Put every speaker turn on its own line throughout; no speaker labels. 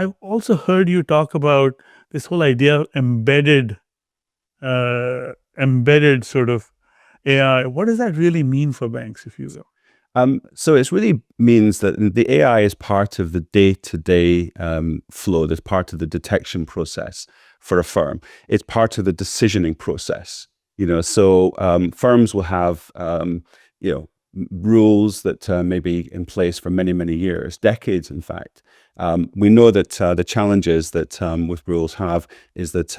I've also heard you talk about this whole idea of embedded sort of AI. What does that really mean for banks, if you will?
So it really means that the AI is part of the day-to-day flow. That's part of the detection process for a firm. It's part of the decisioning process. So firms will have rules that may be in place for many, many years, decades, in fact. We know that the challenges that with rules have is that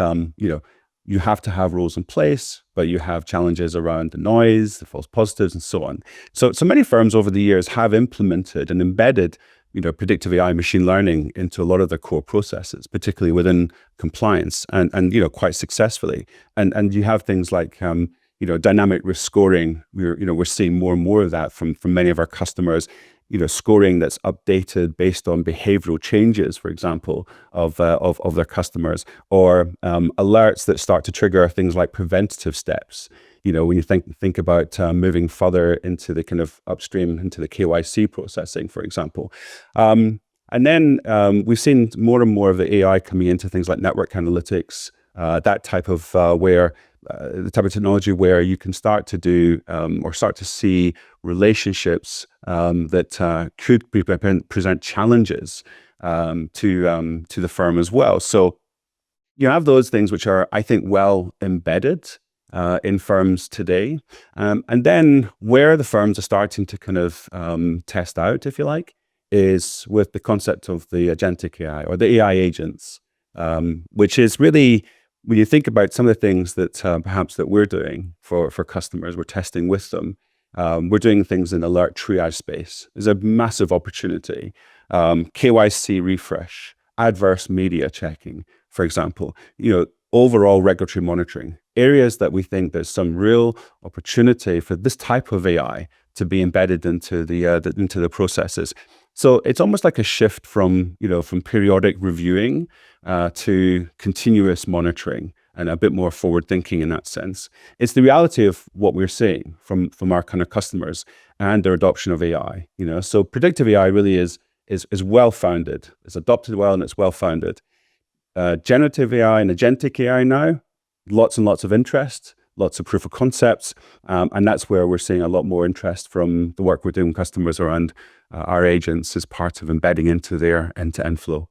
you have to have rules in place, but you have challenges around the noise, the false positives, and so on. So many firms over the years have implemented and embedded, predictive AI, machine learning into a lot of their core processes, particularly within compliance, and quite successfully. And you have things like dynamic risk scoring. We're seeing more and more of that from many of our customers. Scoring that's updated based on behavioral changes, for example, of their customers, or alerts that start to trigger things like preventative steps. When you think about moving further into the kind of upstream into the KYC processing, for example. And then we've seen more and more of the AI coming into things like network analytics, that type of the type of technology where you can start to do or start to see relationships that could present challenges to the firm as well. So you have those things which are, I think, well embedded in firms today. And then where the firms are starting to kind of test out, if you like, is with the concept of the agentic AI or the AI agents, which is really, when you think about some of the things that perhaps that we're doing for customers, we're testing with them. We're doing things in alert triage space. There's a massive opportunity. KYC refresh, adverse media checking, for example. Overall regulatory monitoring, areas that we think there's some real opportunity for this type of AI to be embedded into the processes. So it's almost like a shift from periodic reviewing to continuous monitoring and a bit more forward thinking in that sense. It's the reality of what we're seeing from our kind of customers and their adoption of AI. So predictive AI really is well founded. It's adopted well and it's well founded. Generative AI and agentic AI now, lots and lots of interest, lots of proof of concepts, and that's where we're seeing a lot more interest from the work we're doing with customers around our agents as part of embedding into their end-to-end flow.